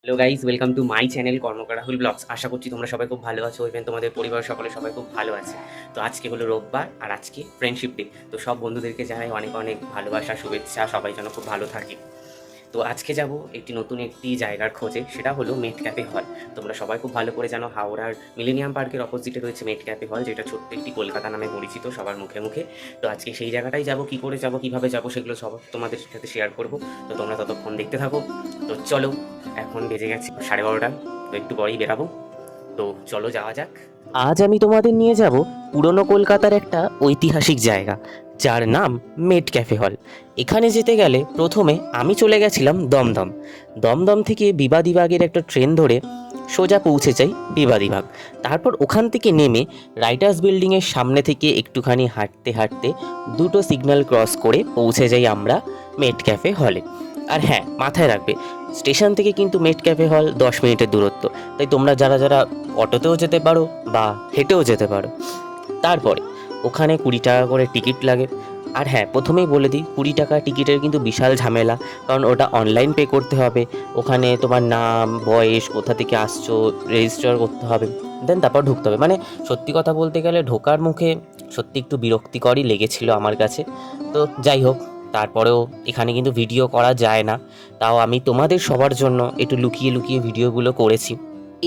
Hello guys, welcome to my channel Karmakar Rahul vlogs. আশা করছি তোমরা সবাই খুব ভালো আছো, ইভেন তোমাদের পরিবার সকলে সবাই খুব ভালো আছে। তো আজকে হলো রোববার আর আজকে ফ্রেন্ডশিপ ডে। তো সব বন্ধুদেরকে জানাই অনেক অনেক ভালোবাসা, শুভেচ্ছা, সবাই যেন খুব ভালো থাকে। তো আজকে যাব নতুন একটি জায়গার খোঁজে, সেটা হলো মেট ক্যাফে হল। তোমরা সবাই খুব ভালো করে জানো হাওড়ার মিলেনিয়াম পার্কের অপোজিটে রয়েছে মেট ক্যাফে হল, যেটা ছোট্ট একটি কলকাতা নামে পরিচিত সবার মুখে মুখে। তো আজকে সেই জায়গাটাই যাব, কী করে যাব, কীভাবে যাব, সেগুলো সব তোমাদের সাথে শেয়ার করব। তো তোমরা ততক্ষণ দেখতে থাকো। তো চলো, এখন বেজে গেছে 12:30, তো একটু পরেই বেরাবো। তো চলো যাওয়া যাক। আজ আমি তোমাদের নিয়ে যাব পুরনো কলকাতার একটা ঐতিহাসিক জায়গা, যার নাম মেট ক্যাফে হল। এখানে যেতে গেলে প্রথমে আমি চলে গেছিলাম দমদম। দমদম থেকে বিবাদীবাগের একটা ট্রেন ধরে সোজা পৌঁছে যাই বিবাদীবাগ। তারপর ওখান থেকে নেমে রাইটার্স বিল্ডিংয়ের সামনে থেকে একটুখানি হাঁটতে হাঁটতে দুটো সিগন্যাল ক্রস করে পৌঁছে যাই আমরা মেট ক্যাফে হলে। আর হ্যাঁ, মাথায় রাখবে, স্টেশন থেকে কিন্তু মেট ক্যাফে হল 10 মিনিটের দূরত্ব। তাই তোমরা যারা যারা অটোতেও যেতে পারো বা হেঁটেও যেতে পারো। তারপরে ওখানে 20 টাকা করে টিকিট লাগে। আর হ্যাঁ, প্রথমেই বলে দিই, 20 টাকা টিকিটের কিন্তু বিশাল ঝামেলা, কারণ ওটা অনলাইন পে করতে হবে। ওখানে তোমার নাম, বয়স, কোথা থেকে আসছো রেজিস্টার করতে হবে, দেন তারপর ঢুকতে হবে। মানে সত্যি কথা বলতে গেলে ঢোকার মুখে সত্যি একটু বিরক্তিকরই লেগেছিল আমার কাছে। তো যাই হোক, তারপরেও এখানে কিন্তু ভিডিও করা যায় না, তাও আমি তোমাদের সবার জন্য একটু লুকিয়ে লুকিয়ে ভিডিওগুলো করেছি।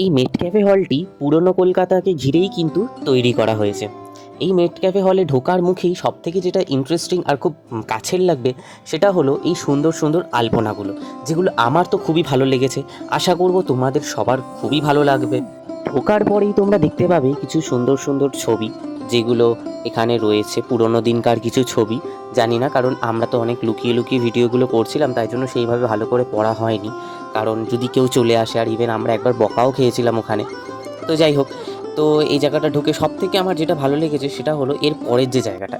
এই মেট ক্যাফে হলটি পুরনো কলকাতাকে ঘিরেই কিন্তু তৈরি করা হয়েছে। এই মেট ক্যাফে হলে ঢোকার মুখেই সবথেকে যেটা ইন্টারেস্টিং আর খুব কাছের লাগবে, সেটা হলো এই সুন্দর সুন্দর আলপনাগুলো, যেগুলো আমার তো খুবই ভালো লেগেছে। আশা করব তোমাদের সবার খুবই ভালো লাগবে। ঢোকার পরেই তোমরা দেখতে পাবে কিছু সুন্দর সুন্দর ছবি, যেগুলো এখানে রয়েছে পুরোনো দিনকার কিছু ছবি। জানি না, কারণ আমরা তো অনেক লুকিয়ে লুকিয়ে ভিডিওগুলো করছিলাম, তাই জন্য সেইভাবে ভালো করে পড়া হয়নি। কারণ যদি কেউ চলে আসে, আর ইভেন আমরা একবার বকাও খেয়েছিলাম ওখানে। তো যাই হোক, তো এই জায়গাটা ঢুকে সব থেকে আমার যেটা ভালো লেগেছে সেটা হলো এর পরের যে জায়গাটা,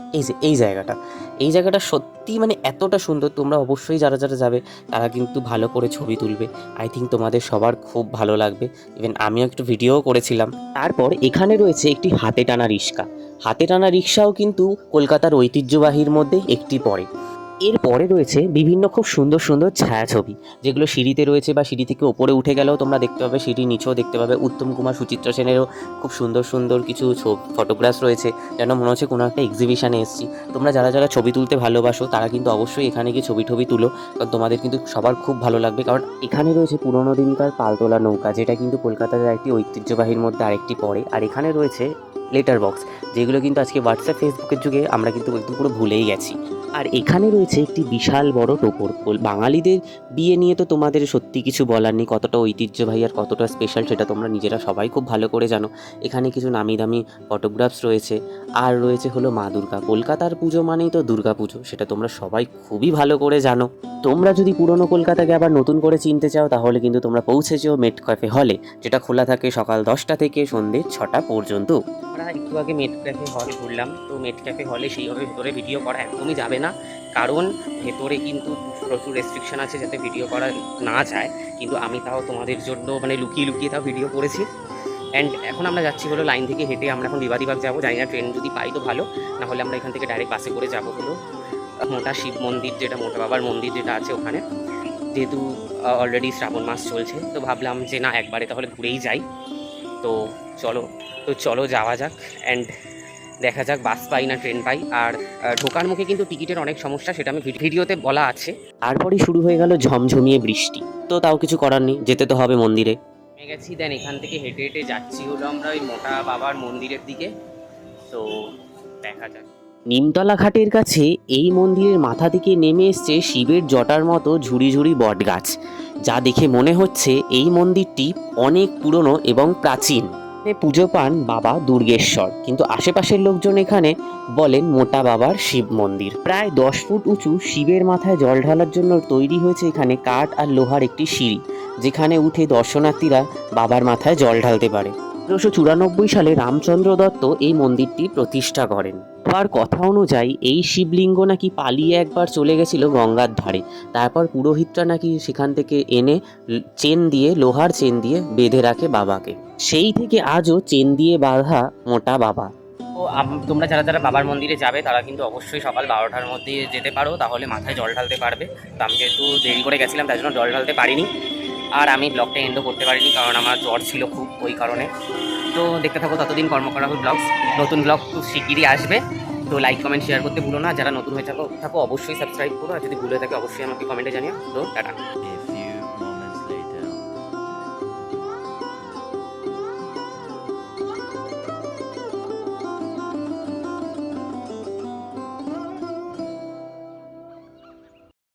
এই জায়গাটা সত্যি মানে এতটা সুন্দর। তোমরা অবশ্যই যারা যারা যাবে তারা কিন্তু ভালো করে ছবি তুলবে। আই থিঙ্ক তোমাদের সবার খুব ভালো লাগবে। ইভেন আমিও একটু ভিডিও করেছিলাম। তারপর এখানে রয়েছে একটি হাতে টানা রিক্সা। হাতে টানা রিক্সাও কিন্তু কলকাতার ঐতিহ্যবাহীর মধ্যে একটি পড়ে। এরপরে রয়েছে বিভিন্ন খুব সুন্দর সুন্দর ছায়াছবি, যেগুলো সিঁড়িতে রয়েছে বা সিঁড়ি থেকে ওপরে উঠে গেলেও তোমরা দেখতে পাবে, সিঁড়ির নিচেও দেখতে পাবে। উত্তম কুমার, সুচিত্রা সেনেরও খুব সুন্দর সুন্দর কিছু ফটোগ্রাফস রয়েছে, যেন মনে হচ্ছে কোনো একটা এক্সিবিশনে এসেছি। তোমরা যারা যারা ছবি তুলতে ভালোবাসো তারা কিন্তু অবশ্যই এখানে গিয়ে ছবি টবি তুলো, কারণ তোমাদের কিন্তু সবার খুব ভালো লাগবে। কারণ এখানে রয়েছে পুরোনো দিনকার পালতোলা নৌকা, যেটা কিন্তু কলকাতার একটি ঐতিহ্যবাহীর মধ্যে আরেকটি পড়ে। আর এখানে রয়েছে লেটার বক্স, যেগুলো কিন্তু আজকে হোয়াটসঅ্যাপ ফেসবুকের যুগে আমরা কিন্তু একদম পুরো ভুলেই গেছি। আর এখানে রয়েছে একটি বিশাল বড় টোপর পোল। বাঙালিদের বিয়ে নিয়ে তো তোমাদের সত্যি কিছু বলার নেই, কতটা ঐতিহ্যবাহী আর কতটা স্পেশাল সেটা তোমরা নিজেরা সবাই খুব ভালো করে জানো। এখানে কিছু নামি দামি ফটোগ্রাফস রয়েছে। আর রয়েছে হলো মা দুর্গা। কলকাতার পুজো মানেই তো দুর্গা পুজো, সেটা তোমরা সবাই খুবই ভালো করে জানো। তোমরা যদি পুরনো কলকাতাকে আবার নতুন করে চিনতে চাও, তাহলে কিন্তু তোমরা পৌঁছে যেও মেট ক্যাফে হলে, যেটা খোলা থাকে সকাল 10টা থেকে সন্ধ্যে 6টা পর্যন্ত। আমরা একটু আগে মেট ক্যাফে হল ঘুরলাম। তো মেট ক্যাফে হলে সেইভাবে ভেতরে ভিডিও করা একদমই যাবে না, কারণ ভেতরে কিন্তু প্রচুর রেস্ট্রিকশন আছে যাতে ভিডিও করা না যায়। কিন্তু আমি তাও তোমাদের জন্য মানে লুকিয়ে লুকিয়ে তাও ভিডিও করেছি। অ্যান্ড এখন আমরা যাচ্ছি হলো লাইন থেকে হেঁটে, আমরা এখন বিবাদীবাগ যাবো। জানি না ট্রেন যদি পাই তো ভালো, না হলে আমরা এখান থেকে ডাইরেক্ট বাসে করে যাবো হলো মোটা শিব মন্দির, যেটা মোটা বাবার মন্দির যেটা আছে ওখানে। যেহেতু অলরেডি শ্রাবণ মাস চলছে, তো ভাবলাম যে না, একবারে তাহলে ঘুরেই যাই। তো চলো চলো যাওয়া যাক, অ্যান্ড দেখা যাক বাস পাই না ট্রেন পাই। আর ঢোকার মুখে কিন্তু টিকিটের অনেক সমস্যা, সেটা আমি ভিডিওতে বলা আছে। তারপরেই শুরু হয়ে গেল ঝমঝমিয়ে বৃষ্টি। তো তাও কিছু করার নেই, যেতে তো হবে মন্দিরে। নেমে গেছি, দেন এখান থেকে হেঁটে হেঁটে যাচ্ছি হলো আমরা ওই মোটা বাবার মন্দিরের দিকে। তো দেখা যাক। নিমতলা ঘাটের কাছে এই মন্দিরের মাথা থেকে নেমে এসছে শিবের জটার মতো ঝুড়ি ঝুড়ি বট গাছ, যা দেখে মনে হচ্ছে এই মন্দিরটি অনেক পুরনো এবং প্রাচীন। পুজো পান বাবা দুর্গেশ্বর, কিন্তু আশেপাশের লোকজন এখানে বলেন মোটা বাবার শিব মন্দির। প্রায় 10 ফুট উঁচু শিবের মাথায় জল ঢালার জন্য তৈরি হয়েছে এখানে কাঠ আর লোহার একটি সিঁড়ি, যেখানে উঠে দর্শনার্থীরা বাবার মাথায় জল ঢালতে পারে। 1994 সালে রামচন্দ্র দত্ত এই মন্দিরটি প্রতিষ্ঠা করেন। আর কথা অনুযায়ী এই শিবলিঙ্গ নাকি পালিয়ে একবার চলে গেছিল গঙ্গার ধারে। তারপর পুরোহিতরা নাকি সেখান থেকে এনে লোহার চেন দিয়ে বেঁধে রাখে বাবাকে। সেই থেকে আজও চেন দিয়ে বাঁধা মোটা বাবা। তো তোমরা যারা যারা বাবার মন্দিরে যাবে তারা কিন্তু অবশ্যই সকাল 12টার মধ্যে যেতে পারো, তাহলে মাথায় জল ঢালতে পারবে। তো আমি যেহেতু দেরি করে গেছিলাম তাই জন্য জল ঢালতে পারিনি। আর আমি ব্লগটা এন্ডও করতে পারিনি, কারণ আমার জ্বর ছিল খুব, ওই কারণে। তো দেখতে থাকো ততদিন কর্মকরা রাহুল ব্লগস। নতুন ব্লগ খুব শিগগিরই আসবে। তো লাইক কমেন্ট শেয়ার করতে ভুলো না। যারা নতুন হয়ে থাকো অবশ্যই সাবস্ক্রাইব করো, আর যদি ভুলে থাকে অবশ্যই আমাকে কমেন্টে জানিও। তো টাটা।